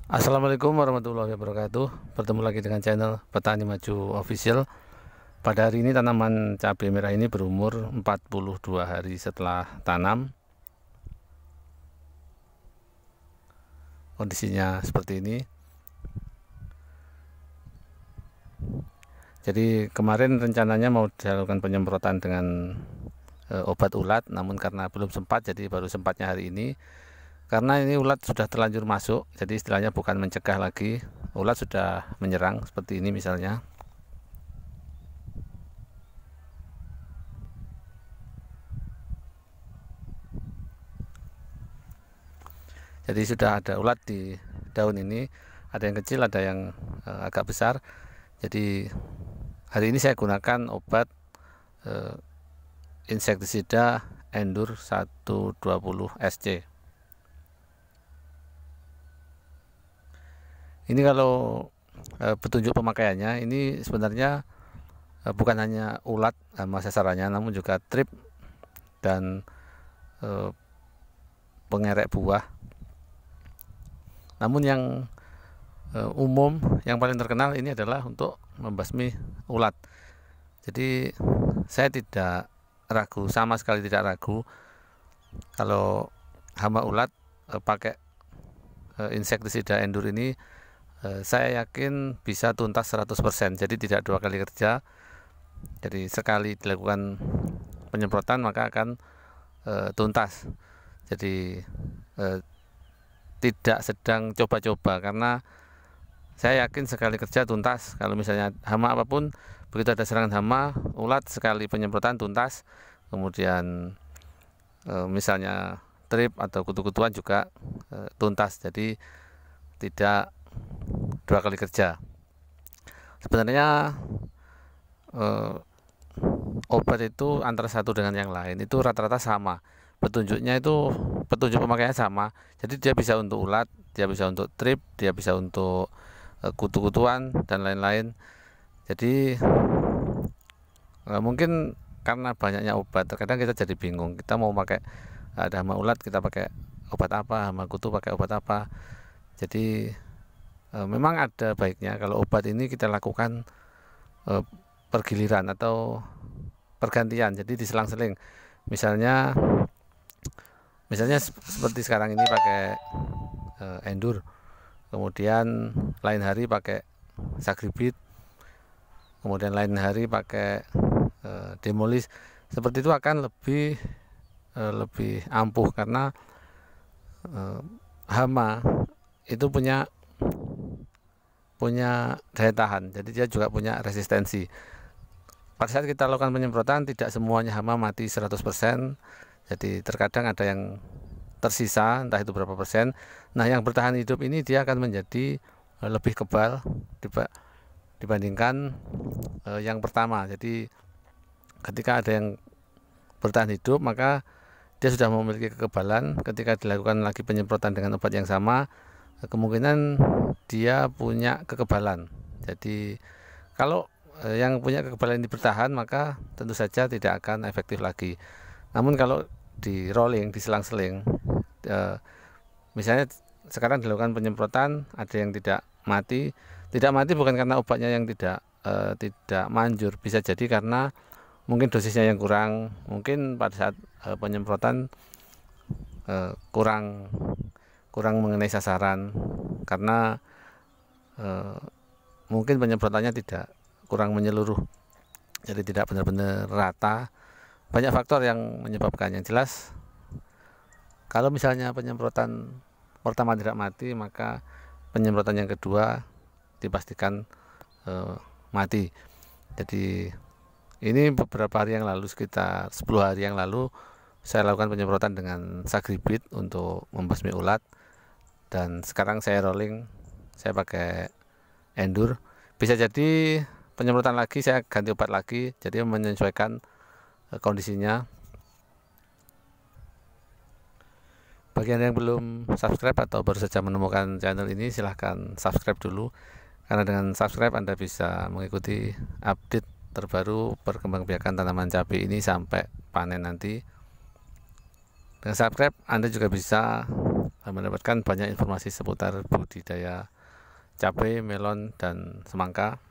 Assalamualaikum warahmatullahi wabarakatuh. Bertemu lagi dengan channel Petani Maju Official. Pada hari ini tanaman cabai merah ini berumur 42 hari setelah tanam. Kondisinya seperti ini. Jadi kemarin rencananya mau dilakukan penyemprotan dengan obat ulat, namun karena belum sempat, jadi baru sempatnya hari ini. Karena ini ulat sudah terlanjur masuk, jadi istilahnya bukan mencegah lagi, ulat sudah menyerang seperti ini misalnya. Jadi sudah ada ulat di daun ini, ada yang kecil, ada yang agak besar. Jadi hari ini saya gunakan obat insektisida Endur 120 SC. Ini kalau petunjuk pemakaiannya, ini sebenarnya bukan hanya ulat hama sasarannya, namun juga trip dan pengerek buah. Namun yang umum, yang paling terkenal ini adalah untuk membasmi ulat. Jadi saya tidak ragu, sama sekali tidak ragu kalau hama ulat pakai insektisida Endur ini, saya yakin bisa tuntas 100%. Jadi tidak dua kali kerja. Jadi sekali dilakukan penyemprotan maka akan tuntas. Jadi tidak sedang coba-coba, karena saya yakin sekali kerja tuntas. Kalau misalnya hama apapun, begitu ada serangan hama ulat, sekali penyemprotan tuntas. Kemudian misalnya trip atau kutu-kutuan juga tuntas. Jadi tidak dua kali kerja. Sebenarnya obat itu antara satu dengan yang lain itu rata-rata sama, petunjuknya itu petunjuk pemakaiannya sama. Jadi dia bisa untuk ulat, dia bisa untuk trip, dia bisa untuk kutu-kutuan dan lain-lain. Jadi mungkin karena banyaknya obat, terkadang kita jadi bingung, kita mau pakai, ada hama ulat kita pakai obat apa, hama kutu pakai obat apa. Jadi memang ada baiknya kalau obat ini kita lakukan pergiliran atau pergantian, jadi diselang-seling. Misalnya seperti sekarang ini pakai Endur, kemudian lain hari pakai Sagribit, kemudian lain hari pakai Demolis. Seperti itu akan lebih ampuh, karena hama itu punya daya tahan, jadi dia juga punya resistensi. Pada saat kita lakukan penyemprotan, tidak semuanya hama mati 100%. Jadi terkadang ada yang tersisa, entah itu berapa persen. Nah, yang bertahan hidup ini dia akan menjadi lebih kebal dibandingkan yang pertama. Jadi ketika ada yang bertahan hidup, maka dia sudah memiliki kekebalan. Ketika dilakukan lagi penyemprotan dengan obat yang sama, kemungkinan dia punya kekebalan. Jadi kalau yang punya kekebalan ini bertahan, maka tentu saja tidak akan efektif lagi. Namun kalau di rolling, diselang-seling, misalnya sekarang dilakukan penyemprotan, ada yang tidak mati bukan karena obatnya yang tidak manjur, bisa jadi karena mungkin dosisnya yang kurang, mungkin pada saat penyemprotan kurang mengenai sasaran, karena mungkin penyemprotannya tidak kurang menyeluruh, jadi tidak benar-benar rata. Banyak faktor yang menyebabkan. Yang jelas, kalau misalnya penyemprotan pertama tidak mati, maka penyemprotan yang kedua dipastikan mati. Jadi ini beberapa hari yang lalu, sekitar 10 hari yang lalu, saya lakukan penyemprotan dengan Sagribit untuk membasmi ulat, dan sekarang saya rolling, saya pakai Endur. Bisa jadi penyemprotan lagi, saya ganti obat lagi, jadi menyesuaikan kondisinya. Bagi Anda yang belum subscribe atau baru saja menemukan channel ini, silahkan subscribe dulu, karena dengan subscribe Anda bisa mengikuti update terbaru perkembangbiakan tanaman cabai ini sampai panen nanti. Dengan subscribe Anda juga bisa mendapatkan banyak informasi seputar budidaya cabai, melon, dan semangka.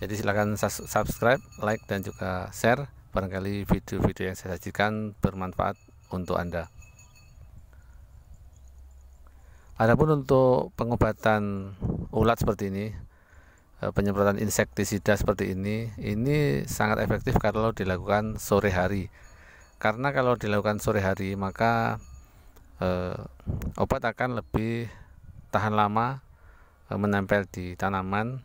Jadi silakan subscribe, like, dan juga share. Barangkali video-video yang saya sajikan bermanfaat untuk Anda. Adapun untuk pengobatan ulat seperti ini, penyemprotan insektisida seperti ini sangat efektif kalau dilakukan sore hari. Karena kalau dilakukan sore hari maka obat akan lebih tahan lama menempel di tanaman.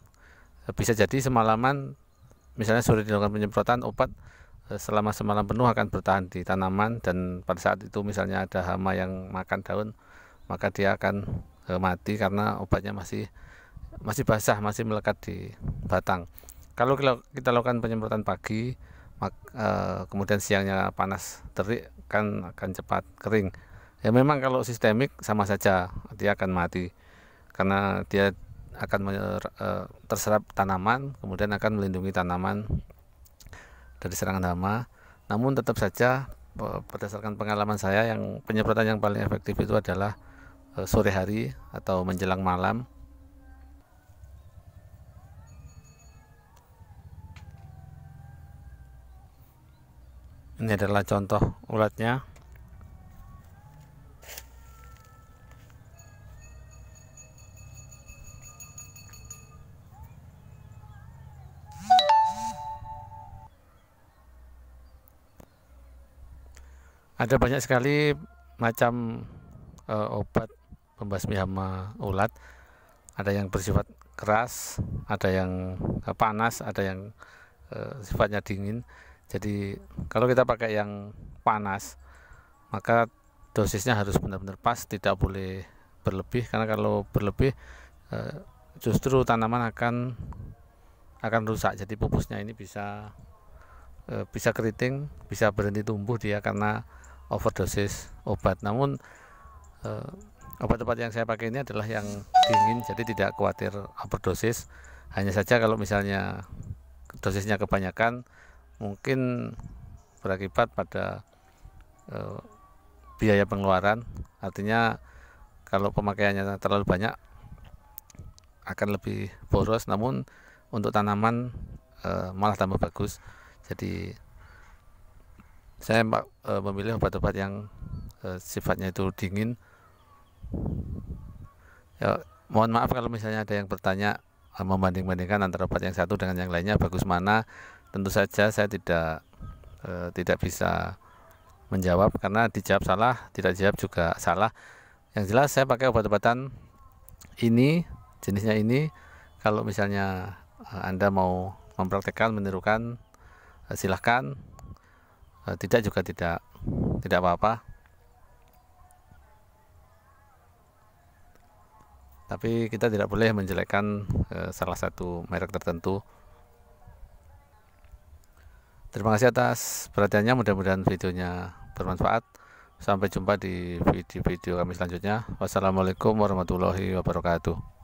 Bisa jadi semalaman, misalnya sore dilakukan penyemprotan, obat selama semalam penuh akan bertahan di tanaman, dan pada saat itu misalnya ada hama yang makan daun, maka dia akan mati karena obatnya masih basah, masih melekat di batang. Kalau kita lakukan penyemprotan pagi, kemudian siangnya panas terik, kan akan cepat kering. Ya memang kalau sistemik sama saja, dia akan mati karena dia akan terserap tanaman, kemudian akan melindungi tanaman dari serangan hama. Namun tetap saja berdasarkan pengalaman saya, yang penyemprotan yang paling efektif itu adalah sore hari atau menjelang malam. Ini adalah contoh ulatnya. Ada banyak sekali macam obat pembasmi hama ulat. Ada yang bersifat keras, ada yang panas, ada yang sifatnya dingin. Jadi kalau kita pakai yang panas, maka dosisnya harus benar-benar pas, tidak boleh berlebih, karena kalau berlebih justru tanaman akan rusak. Jadi pupusnya ini bisa keriting, bisa berhenti tumbuh dia karena overdosis obat. Namun obat-obat yang saya pakai ini adalah yang dingin, jadi tidak khawatir overdosis. Hanya saja kalau misalnya dosisnya kebanyakan, mungkin berakibat pada biaya pengeluaran. Artinya kalau pemakaiannya terlalu banyak akan lebih boros, namun untuk tanaman malah tambah bagus. Jadi saya memilih obat-obat yang sifatnya itu dingin. Ya, mohon maaf kalau misalnya ada yang bertanya membanding-bandingkan antara obat yang satu dengan yang lainnya, bagus mana. Tentu saja saya tidak bisa menjawab, karena dijawab salah, tidak dijawab juga salah. Yang jelas saya pakai obat-obatan ini, jenisnya ini. Kalau misalnya Anda mau mempraktekkan, menirukan, silahkan. Tidak juga tidak apa-apa. Tapi kita tidak boleh menjelekkan salah satu merek tertentu. Terima kasih atas perhatiannya, mudah-mudahan videonya bermanfaat. Sampai jumpa di video-video kami selanjutnya. Wassalamualaikum warahmatullahi wabarakatuh.